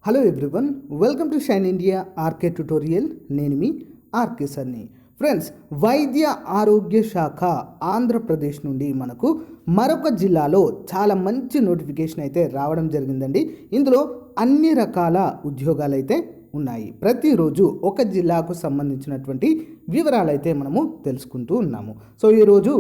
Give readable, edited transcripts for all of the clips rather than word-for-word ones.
Hello everyone, welcome to Shine India RK tutorial. నేను మీ RK సర్ని. Friends, వైద్య ఆరోగ్య శాఖ ఆంధ్రప్రదేశ్ నుండి మనకు మరొక జిల్లాలో చాలా మంచి నోటిఫికేషన్ అయితే రావడం జరిగిందండి. ఇందులో అన్ని రకాల ఉద్యోగాలు అయితే ఉన్నాయి. ప్రతిరోజు ఒక జిల్లాకు సంబంధించినటువంటి వివరాలు అయితే మనము తెలుసుకుంటూ ఉన్నాము. సో ఈరోజు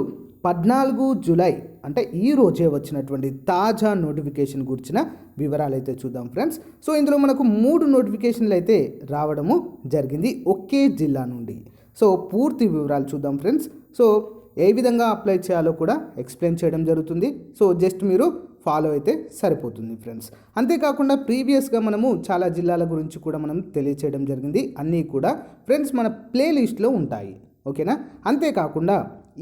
14 జూలై అంటే ఈ రోజే వచ్చినటువంటి తాజా నోటిఫికేషన్ గురించిన వివరాలు అయితే చూద్దాం ఫ్రెండ్స్. సో ఇందులో మనకు 3 నోటిఫికేషన్లు అయితే రావడము జరిగింది ఒకే జిల్లా నుండి. సో పూర్తి వివరాలు చూద్దాం ఫ్రెండ్స్. సో ఏ విధంగా అప్లై చేయాలో కూడా ఎక్స్ప్లెయిన్ చేయడం జరుగుతుంది. సో జస్ట్ మీరు ఫాలో అయితే సరిపోతుంది ఫ్రెండ్స్. అంతేకాకుండా ప్రీవియస్గా మనము చాలా జిల్లాల గురించి కూడా మనం తెలియచేయడం జరిగింది. అన్నీ కూడా ఫ్రెండ్స్ మన ప్లేలిస్ట్లో ఉంటాయి, ఓకేనా. అంతేకాకుండా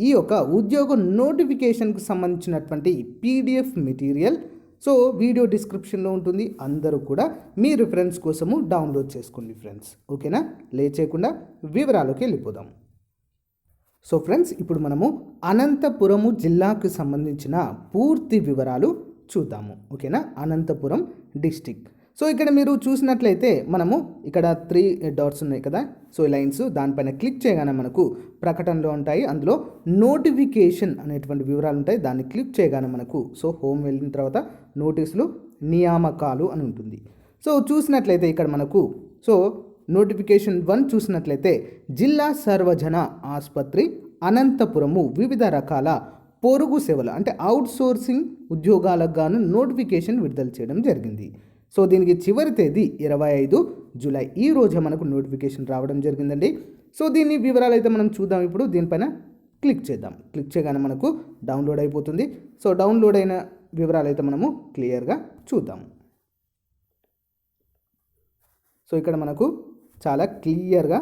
ఈ యొక్క ఉద్యోగ నోటిఫికేషన్కి సంబంధించినటువంటి పీడిఎఫ్ మెటీరియల్ సో వీడియో డిస్క్రిప్షన్లో ఉంటుంది. అందరూ కూడా మీ రిఫరెన్స్ కోసము డౌన్లోడ్ చేసుకోండి ఫ్రెండ్స్, ఓకేనా. లేచేయకుండా వివరాలకు వెళ్ళిపోదాం. సో ఫ్రెండ్స్, ఇప్పుడు మనము అనంతపురము జిల్లాకు సంబంధించిన పూర్తి వివరాలు చూద్దాము, ఓకేనా. అనంతపురం డిస్టిక్. సో ఇక్కడ మీరు చూసినట్లయితే మనము ఇక్కడ 3 డాట్స్ ఉన్నాయి కదా, సో లైన్స్, దానిపైన క్లిక్ చేయగానే మనకు ప్రకటనలు ఉంటాయి. అందులో నోటిఫికేషన్ అనేటువంటి వివరాలు ఉంటాయి. దాన్ని క్లిక్ చేయగానే మనకు సో హోమ్ వెళ్ళిన తర్వాత నోటీసులు నియామకాలు అని ఉంటుంది. సో చూసినట్లయితే ఇక్కడ మనకు సో నోటిఫికేషన్ 1 చూసినట్లయితే జిల్లా సర్వజన ఆసుపత్రి అనంతపురము వివిధ రకాల పొరుగు సేవలు అంటే అవుట్సోర్సింగ్ ఉద్యోగాలకు గాను నోటిఫికేషన్ విడుదల చేయడం జరిగింది. సో దీనికి చివరి తేదీ 25 జూలై. ఈ రోజే మనకు నోటిఫికేషన్ రావడం జరిగిందండి. సో దీని వివరాలు అయితే మనం చూద్దాం. ఇప్పుడు దీనిపైన క్లిక్ చేద్దాం. క్లిక్ చేయగానే మనకు డౌన్లోడ్ అయిపోతుంది. సో డౌన్లోడ్ అయిన వివరాలు అయితే మనము క్లియర్గా చూద్దాం. సో ఇక్కడ మనకు చాలా క్లియర్గా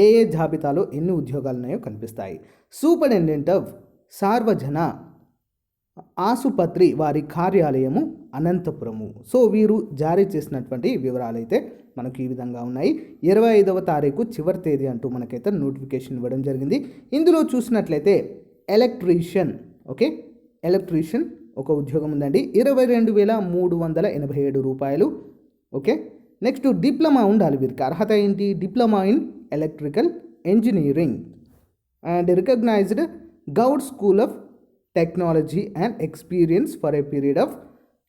ఏ జాబితాలో ఎన్ని ఉద్యోగాలు ఉన్నాయో కనిపిస్తాయి. సూపరింటెండెంట్ ఆఫ్ సార్వజన ఆసుపత్రి వారి కార్యాలయము అనంతపురము. సో వీరు జారీ చేసినటువంటి వివరాలు అయితే మనకు ఈ విధంగా ఉన్నాయి. 25వ తారీఖు చివరి తేదీ అంటూ మనకైతే నోటిఫికేషన్ ఇవ్వడం జరిగింది. ఇందులో చూసినట్లయితే ఎలక్ట్రీషియన్, ఓకే, ఎలక్ట్రీషియన్ ఒక ఉద్యోగం ఉందండి. 22,387 రూపాయలు, ఓకే. నెక్స్ట్ డిప్లొమా ఉండాలి వీరికి. అర్హత ఏంటి? Diploma in electrical engineering and recognised govt school of technology and experience for a period of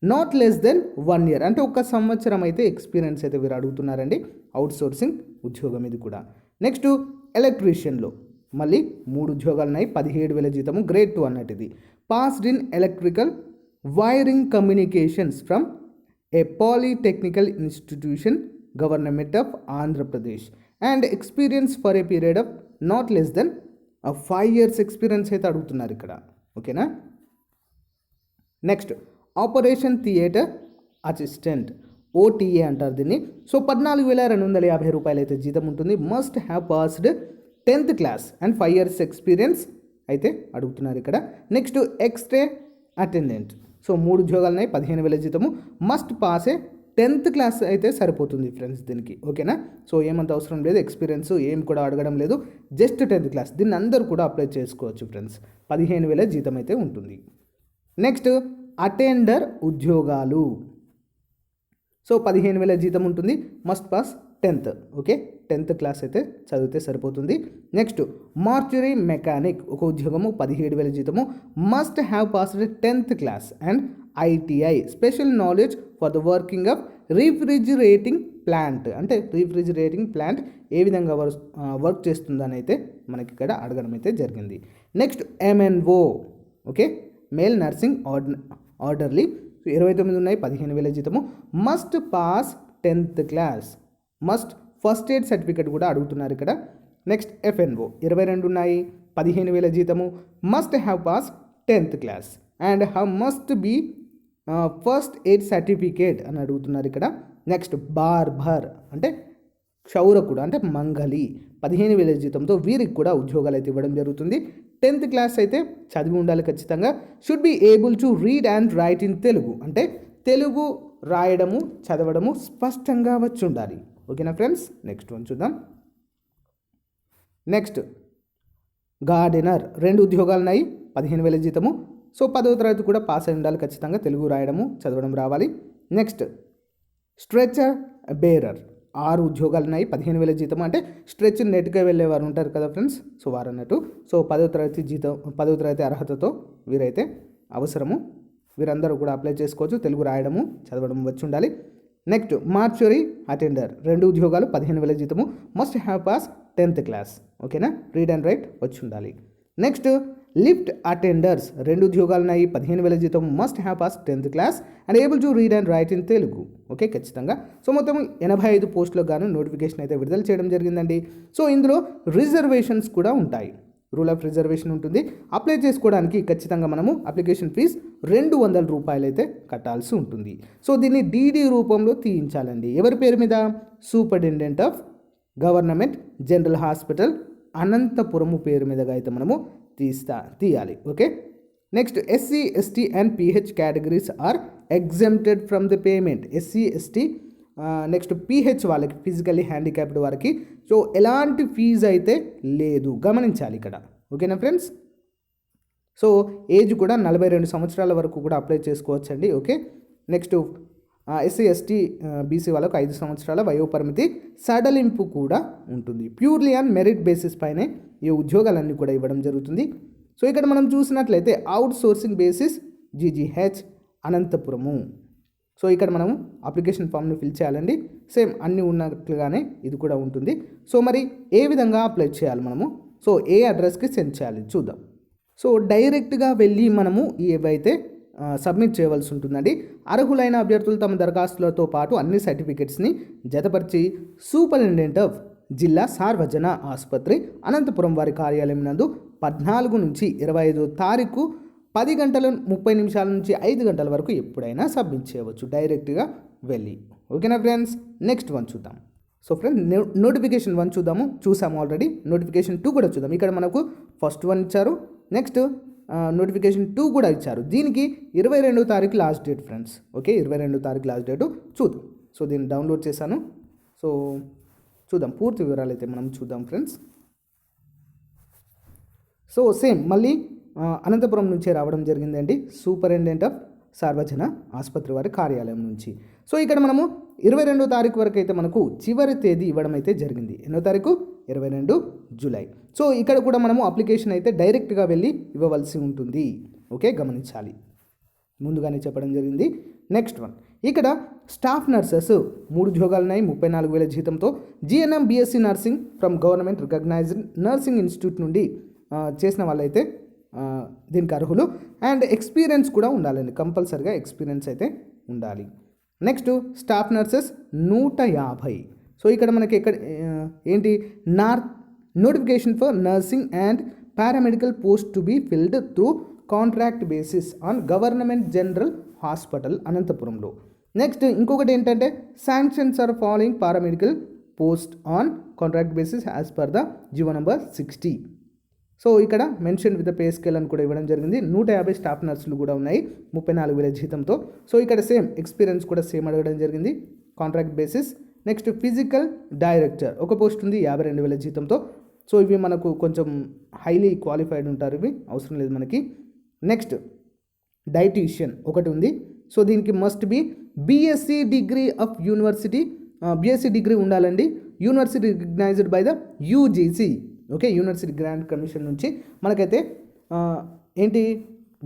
not less than 1 year. అంటే 1 సంవత్సరం అయితే ఎక్స్పీరియన్స్ అయితే వీరు అడుగుతున్నారండి. అవుట్సోర్సింగ్ ఉద్యోగం ఇది కూడా. నెక్స్ట్ ఎలక్ట్రీషియన్లో మళ్ళీ 3 ఉద్యోగాలు ఉన్నాయి. 17,000 జీతము, గ్రేడ్ 2 అన్నట్టు ఇది. Passed in electrical wiring communications from A polytechnical institution government of Andhra Pradesh and experience for a period of not less then 5 years experience అయితే అడుగుతున్నారు ఇక్కడ, ఓకేనా. Next operation theatre assistant, OTA అంటారు దీన్ని. సో 14,250 రూపాయలు అయితే జీతం ఉంటుంది. Must have passed 10th class and 5 years experience అయితే అడుగుతున్నారు ఇక్కడ. Next x ray attendant. సో 3 ఉద్యోగాలు ఉన్నాయి, 15,000 జీతము. మస్ట్ పాస్ ఏ 10th క్లాస్ అయితే సరిపోతుంది ఫ్రెండ్స్ దీనికి, ఓకేనా. సో ఏమంత అవసరం లేదు, ఎక్స్పీరియన్స్ ఏం కూడా అడగడం లేదు, జస్ట్ 10th క్లాస్. దీన్ని అందరూ కూడా అప్లై చేసుకోవచ్చు ఫ్రెండ్స్. 15,000 జీతం అయితే ఉంటుంది. నెక్స్ట్ అటెండర్ ఉద్యోగాలు. సో 15,000 జీతం ఉంటుంది. Must pass 10th, okay. 10th class అయితే చదివితే సరిపోతుంది. నెక్స్ట్ మార్చురీ మెకానిక్ ఒక ఉద్యోగము, 17,000 జీతము. Must have passed 10th class and ITI special knowledge for the working of refrigerating plant. అంటే రిఫ్రిజిరేటింగ్ ప్లాంట్ ఏ విధంగా వర్క్ చేస్తుందని అయితే మనకి ఇక్కడ అడగడం అయితే జరిగింది. Next MNO, okay, male nursing orderly. 29 ఉన్నాయి, 15,000 జీతము. Must pass 10th class. Must first aid certificate కూడా అడుగుతున్నారు ఇక్కడ. నెక్స్ట్ ఎఫ్ఎన్ఓ 22 ఉన్నాయి, 15,000 జీతము. Must have pass 10th class and must be first aid certificate అని అడుగుతున్నారు ఇక్కడ. నెక్స్ట్ బార్బర్ అంటే క్షౌరకుడు అంటే మంగలి, 15,000 జీతంతో వీరికి కూడా ఉద్యోగాలు అయితే ఇవ్వడం జరుగుతుంది. 10th క్లాస్ అయితే చదివి ఉండాలి ఖచ్చితంగా. Should be able to read and right in Telugu అంటే తెలుగు రాయడము చదవడము స్పష్టంగా వచ్చి ఉండాలి, ఓకేనా ఫ్రెండ్స్. నెక్స్ట్ వన్ చూద్దాం. నెక్స్ట్ గార్డెనర్ 2 ఉద్యోగాలు ఉన్నాయి, 15,000 జీతము. సో 10వ తరగతి కూడా పాస్ అయి ఉండాలి ఖచ్చితంగా, తెలుగు రాయడము చదవడం రావాలి. నెక్స్ట్ స్ట్రెచర్ బేరర్ 6 ఉద్యోగాలు ఉన్నాయి, 15,000 జీతం. అంటే స్ట్రెచ్ నెట్గా వెళ్ళేవారు ఉంటారు కదా ఫ్రెండ్స్, సో వారు అన్నట్టు. సో 10వ తరగతి జీతం, 10వ తరగతి అర్హతతో వీరైతే అవసరము. వీరందరూ కూడా అప్లై చేసుకోవచ్చు. తెలుగు రాయడము చదవడం వచ్చి ఉండాలి. నెక్స్ట్ మార్చురీ అటెండర్ 2 ఉద్యోగాలు, 15,000 జీతము. Must have pass 10th class. ఓకేనా, రీడ్ అండ్ రైట్ వచ్చి ఉండాలి. నెక్స్ట్ లిఫ్ట్ అటెండర్స్ 2 ఉద్యోగాలు ఉన్నాయి, 15,000 జీతం. Must have pass 10th class and able to read and right in Telugu. Okay, ఖచ్చితంగా. సో మొత్తం 85 పోస్టులకు గాను నోటిఫికేషన్ అయితే విడుదల చేయడం జరిగిందండి. సో ఇందులో రిజర్వేషన్స్ కూడా ఉంటాయి. రూల్ ఆఫ్ రిజర్వేషన్ ఉంటుంది. అప్లై చేసుకోవడానికి ఖచ్చితంగా మనము అప్లికేషన్ ఫీజ్ 200 రూపాయలు అయితే కట్టాల్సి ఉంటుంది. సో దీన్ని డీడీ రూపంలో తీయించాలండి. ఎవరి పేరు మీద? Superintendent of government general hospital Anantapuramu పేరు మీదగా అయితే మనము తీయాలి. Okay, next SC ST and PH categories are exempted from the payment. SC ST next PH వాళ్ళకి, ఫిజికల్లీ హ్యాండిక్యాప్డ్ వారికి సో ఎలాంటి ఫీజు అయితే లేదు, గమనించాలి ఇక్కడ. ఓకేనా ఫ్రెండ్స్, సో ఏజ్ కూడా 42 సంవత్సరాల వరకు కూడా అప్లై చేసుకోవచ్చండి. Okay, next SC ST BC వాళ్ళకు 5 సంవత్సరాల వయోపరిమితి సడలింపు కూడా ఉంటుంది. ప్యూర్లీ ఆన్ మెరిట్ బేసిస్ పైనే ఈ ఉద్యోగాలన్నీ కూడా ఇవ్వడం జరుగుతుంది. సో ఇక్కడ మనం చూసినట్లయితే outsourcing basis GGH Anantapuramu. So ఇక్కడ మనము అప్లికేషన్ ఫామ్ని ఫిల్ చేయాలండి. సేమ్ అన్నీ ఉన్నట్లుగానే ఇది కూడా ఉంటుంది. సో మరి ఏ విధంగా అప్లై చేయాలి మనము? సో ఏ అడ్రస్కి సెండ్ చేయాలి చూద్దాం. సో డైరెక్ట్గా వెళ్ళి మనము ఏవైతే సబ్మిట్ చేయవలసి ఉంటుందండి. అర్హులైన అభ్యర్థులు తమ దరఖాస్తులతో పాటు అన్ని సర్టిఫికెట్స్ని జతపరిచి సూపరింటెండెంట్ ఆఫ్ జిల్లా సార్వజన ఆసుపత్రి అనంతపురం వారి కార్యాలయం నందు 14 నుంచి 25 తారీఖు 10 గంటల 30 నిమిషాల నుంచి 5 గంటల వరకు ఎప్పుడైనా సబ్మిట్ చేయవచ్చు డైరెక్ట్గా వెళ్ళి. ఓకేనా ఫ్రెండ్స్, నెక్స్ట్ వన్ చూద్దాం. సో ఫ్రెండ్స్ నోటిఫికేషన్ 1 చూసాము ఆల్రెడీ. నోటిఫికేషన్ 2 కూడా చూద్దాం. ఇక్కడ మనకు ఫస్ట్ 1 ఇచ్చారు, నెక్స్ట్ నోటిఫికేషన్ 2 కూడా ఇచ్చారు. దీనికి 22వ తారీఖు లాస్ట్ డేట్ ఫ్రెండ్స్. ఓకే, 22వ తారీఖు లాస్ట్ డేటు చూద్దాం. సో దీన్ని డౌన్లోడ్ చేశాను. సో చూద్దాం, పూర్తి వివరాలు అయితే మనం చూద్దాం ఫ్రెండ్స్. సో సేమ్ మళ్ళీ అనంతపురం నుంచే రావడం జరిగిందండి, సూపరింటెండెంట్ ఆఫ్ సార్వజన ఆసుపత్రి వారి కార్యాలయం నుంచి. సో ఇక్కడ మనము 22వ తారీఖు వరకు అయితే మనకు చివరి తేదీ ఇవ్వడం అయితే జరిగింది. ఎన్నో తారీఖు? 22 జూలై. సో ఇక్కడ కూడా మనము అప్లికేషన్ అయితే డైరెక్ట్గా వెళ్ళి ఇవ్వవలసి ఉంటుంది. ఓకే, గమనించాలి, ముందుగానే చెప్పడం జరిగింది. నెక్స్ట్ వన్, ఇక్కడ స్టాఫ్ నర్సెస్ 3 ఉద్యోగాలు ఉన్నాయి, 34,000 జీతంతో. GNM BSc nursing from government recognised nursing institute నుండి చేసిన వాళ్ళైతే దీనికి అర్హులు. అండ్ ఎక్స్పీరియన్స్ కూడా ఉండాలండి, కంపల్సరిగా ఎక్స్పీరియన్స్ అయితే ఉండాలి. Next staff nurses 150. సో ఇక్కడ మనకి ఏంటి notification for nursing and paramedical post to be filled through contract basis on government general hospital అనంతపురంలో. నెక్స్ట్ ఇంకొకటి ఏంటంటే sanctions are following paramedical post on contract basis as per the GO number 60. So ఇక్కడ mention with the pay scale అని కూడా ఇవ్వడం జరిగింది. 150 staff నర్సులు కూడా ఉన్నాయి 34,000 జీతంతో. సో ఇక్కడ సేమ్ ఎక్స్పీరియన్స్ కూడా సేమ్ అడగడం జరిగింది, contract basis. Next physical director ఒక పోస్ట్ ఉంది 52,000 జీతంతో. సో ఇవి మనకు కొంచెం హైలీ క్వాలిఫైడ్ ఉంటారు, ఇవి అవసరం లేదు మనకి. నెక్స్ట్ డైటీషియన్ ఒకటి ఉంది. సో దీనికి must be BSc degree of university, BSc degree ఉండాలండి, university recognised by the UGC. Okay, university grant commission నుంచి మనకైతే ఏంటి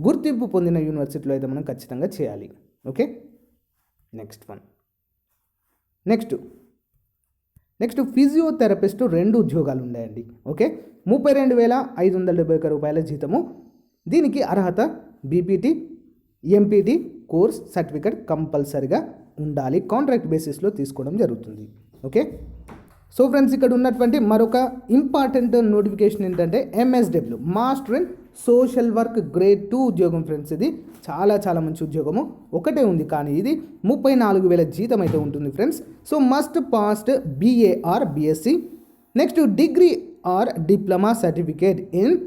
గుర్తింపు పొందిన యూనివర్సిటీలో అయితే మనం ఖచ్చితంగా చేయాలి. Okay, next one. Next physiotherapist 2 ఉద్యోగాలు ఉన్నాయండి. ఓకే, 32,571 రూపాయల జీతము. దీనికి అర్హత బీపీటీ ఎంపీటీ కోర్స్ సర్టిఫికేట్ కంపల్సరిగా ఉండాలి, కాంట్రాక్ట్ బేసిస్లో తీసుకోవడం జరుగుతుంది. ఓకే, సో ఫ్రెండ్స్ ఇక్కడ ఉన్నటువంటి మరొక ఇంపార్టెంట్ నోటిఫికేషన్ ఏంటంటే MSW master in social work grade 2 ఉద్యోగం ఫ్రెండ్స్. ఇది చాలా చాలా మంచి ఉద్యోగము, ఒకటే ఉంది కానీ ఇది 34,000 జీతం అయితే ఉంటుంది friends. So must passed BA or BSc, next degree or diploma certificate in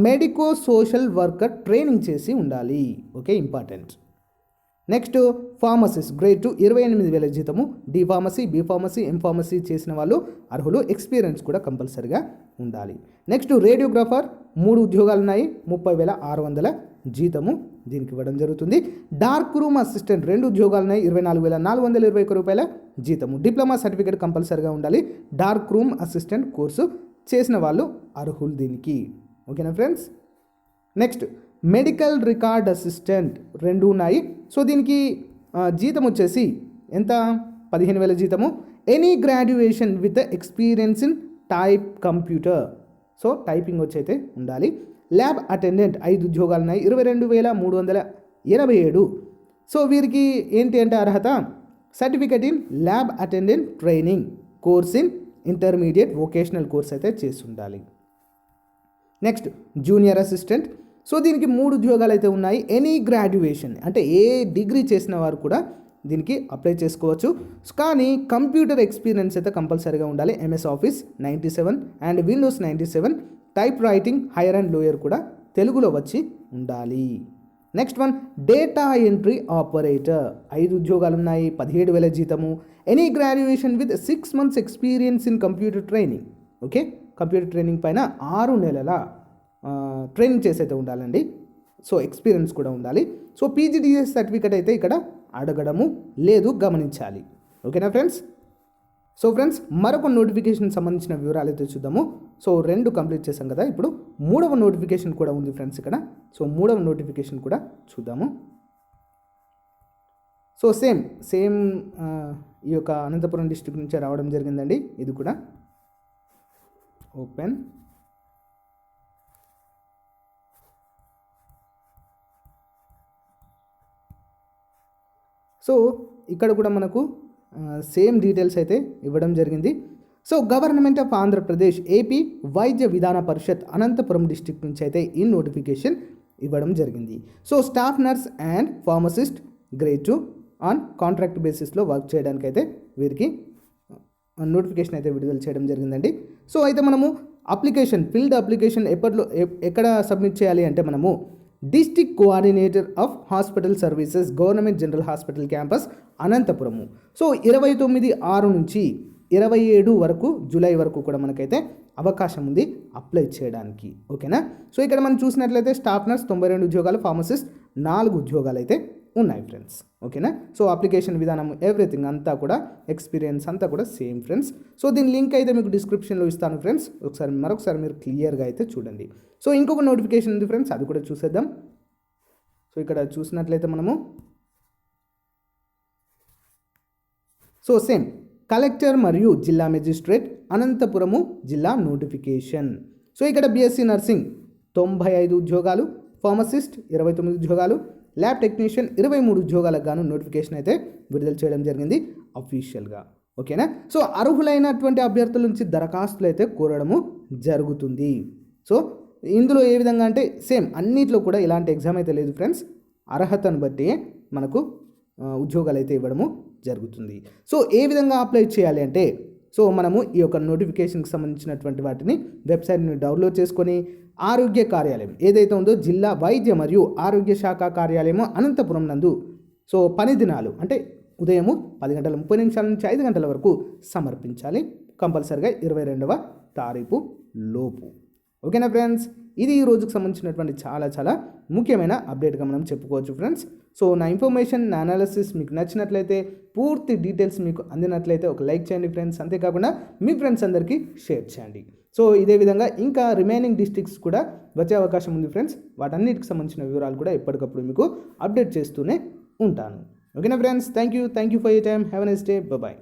medico social worker training చేసి ఉండాలి. Okay, important. Next pharmacist grade 2 28,000 జీతము. D pharmacy, B pharmacy, M pharmacy చేసిన వాళ్ళు అర్హులు, ఎక్స్పీరియన్స్ కూడా కంపల్సరిగా ఉండాలి. నెక్స్ట్ రేడియోగ్రాఫర్ 3 ఉద్యోగాలు ఉన్నాయి, 30,600 జీతము దీనికి ఇవ్వడం జరుగుతుంది. డార్క్ రూమ్ అసిస్టెంట్ 2 ఉద్యోగాలు ఉన్నాయి, 24,421 రూపాయల జీతము. డిప్లొమా సర్టిఫికేట్ కంపల్సరీగా ఉండాలి. డార్క్ రూమ్ అసిస్టెంట్ కోర్సు చేసిన వాళ్ళు అర్హులు దీనికి. ఓకేనా friends. Next medical record assistant 2 ఉన్నాయి. సో దీనికి జీతం వచ్చేసి ఎంత, 15,000 జీతము. Any graduation with experience in type computer, so typing వచ్చి అయితే ఉండాలి. ల్యాబ్ అటెండెంట్ 5 ఉద్యోగాలు ఉన్నాయి, 22,387. సో వీరికి ఏంటి అంటే అర్హత certificate in lab attendant training course in intermediate vocational course అయితే చేసి ఉండాలి. నెక్స్ట్ జూనియర్ అసిస్టెంట్, సో దీనికి 3 ఉద్యోగాలు అయితే ఉన్నాయి. ఎనీ గ్రాడ్యుయేషన్ అంటే ఏ డిగ్రీ చేసిన వారు కూడా దీనికి అప్లై చేసుకోవచ్చు. కానీ కంప్యూటర్ ఎక్స్పీరియన్స్ అయితే కంపల్సరీగా ఉండాలి. MS office 97 and Windows 97, type writing hire and lower కూడా తెలుగులో వచ్చి ఉండాలి. Next one data entry operator 5 ఉద్యోగాలు ఉన్నాయి, 17,000 జీతము. Any graduation with 6 months experience in computer training. Okay, computer training పైన 6 నెలల ట్రైనింగ్ చేసి అయితే ఉండాలండి. సో ఎక్స్పీరియన్స్ కూడా ఉండాలి. సో పీజీడీఎస్ సర్టిఫికేట్ అయితే ఇక్కడ అడగడము లేదు, గమనించాలి. ఓకేనా ఫ్రెండ్స్. సో ఫ్రెండ్స్ మరొక నోటిఫికేషన్ సంబంధించిన వివరాలు అయితే చూద్దాము. సో 2 కంప్లీట్ చేసాం కదా, ఇప్పుడు 3వ నోటిఫికేషన్ కూడా ఉంది ఫ్రెండ్స్ ఇక్కడ. సో 3వ నోటిఫికేషన్ కూడా చూద్దాము. సో సేమ్ ఈ యొక్క అనంతపురం డిస్ట్రిక్ట్ నుంచే రావడం జరిగిందండి. ఇది కూడా ఓపెన్. సో ఇక్కడ కూడా మనకు సేమ్ డీటెయిల్స్ అయితే ఇవ్వడం జరిగింది. So government of Andhra Pradesh AP వైద్య విధాన పరిషత్ అనంతపురం డిస్ట్రిక్ట్ నుంచి అయితే ఈ నోటిఫికేషన్ ఇవ్వడం జరిగింది. So staff nurse and pharmacist grade 2 on contract బేసిస్లో వర్క్ చేయడానికి అయితే వీరికి నోటిఫికేషన్ అయితే విడుదల చేయడం జరిగిందండి. సో అయితే మనము ఫీల్డ్ అప్లికేషన్ ఎక్కడ సబ్మిట్ చేయాలి అంటే మనము district coordinator of hospital services government general hospital campus Anantapuramu. So 29/6 నుంచి 27 వరకు జూలై వరకు కూడా మనకైతే అవకాశం ఉంది అప్లై చేయడానికి. ఓకేనా. సో ఇక్కడ మనం చూసినట్లయితే స్టాఫ్ నర్స్ 92 ఉద్యోగాలు, ఫార్మసిస్ట్ 4 ఉద్యోగాలు అయితే ఉన్నాయి ఫ్రెండ్స్. ఓకేనా. సో అప్లికేషన్ విధానం ఎవ్రీథింగ్ అంతా కూడా ఎక్స్పీరియన్స్ అంతా కూడా సేమ్ ఫ్రెండ్స్. సో దీని లింక్ అయితే మీకు డిస్క్రిప్షన్లో ఇస్తాను ఫ్రెండ్స్. మరొకసారి మీరు క్లియర్గా అయితే చూడండి. సో ఇంకొక నోటిఫికేషన్ ఉంది ఫ్రెండ్స్, అది కూడా చూసేద్దాం. సో ఇక్కడ చూసినట్లయితే మనము సో సేమ్ కలెక్టర్ మరియు జిల్లా మెజిస్ట్రేట్ అనంతపురము జిల్లా నోటిఫికేషన్. సో ఇక్కడ బీఎస్సీ నర్సింగ్ 95 ఉద్యోగాలు, ఫార్మసిస్ట్ 29 ఉద్యోగాలు, ల్యాబ్ టెక్నీషియన్ 23 ఉద్యోగాలకు గాను నోటిఫికేషన్ అయితే విడుదల చేయడం జరిగింది అఫీషియల్గా. ఓకేనా. సో అర్హులైనటువంటి అభ్యర్థుల నుంచి దరఖాస్తులు అయితే కోరడము జరుగుతుంది. సో ఇందులో ఏ విధంగా అంటే సేమ్ అన్నిట్లో కూడా ఇలాంటి ఎగ్జామ్ అయితే లేదు ఫ్రెండ్స్. అర్హతను బట్టి మనకు ఉద్యోగాలు అయితే ఇవ్వడము జరుగుతుంది. సో ఏ విధంగా అప్లై చేయాలి అంటే సో మనము ఈ యొక్క నోటిఫికేషన్కి సంబంధించినటువంటి వాటిని వెబ్సైట్ని డౌన్లోడ్ చేసుకొని ఆరోగ్య కార్యాలయం ఏదైతే ఉందో జిల్లా వైద్య మరియు ఆరోగ్య శాఖ కార్యాలయం అనంతపురం నందు సో పని దినాలు అంటే ఉదయము 10:30 నుంచి 5 గంటల వరకు సమర్పించాలి కంపల్సరిగా 22వ తారీఖు లోపు. ఓకేనా ఫ్రెండ్స్. ఇది ఈ రోజుకు సంబంధించినటువంటి చాలా ముఖ్యమైన అప్డేట్గా మనం చెప్పుకోవచ్చు ఫ్రెండ్స్. సో నా ఇన్ఫర్మేషన్ నా అనాలిసిస్ మీకు నచ్చినట్లయితే పూర్తి డీటెయిల్స్ మీకు అందినట్లయితే ఒక లైక్ చేయండి ఫ్రెండ్స్. అంతేకాకుండా మీ ఫ్రెండ్స్ అందరికీ షేర్ చేయండి. సో ఇదే విధంగా ఇంకా రిమైనింగ్ డిస్ట్రిక్ట్స్ కూడా వచ్చే అవకాశం ఉంది ఫ్రెండ్స్. వాటన్నిటికి సంబంధించిన వివరాలు కూడా ఎప్పటికప్పుడు మీకు అప్డేట్ చేస్తూనే ఉంటాను. ఓకేనా friends. Thank you for your time. Have a nice day. Bye.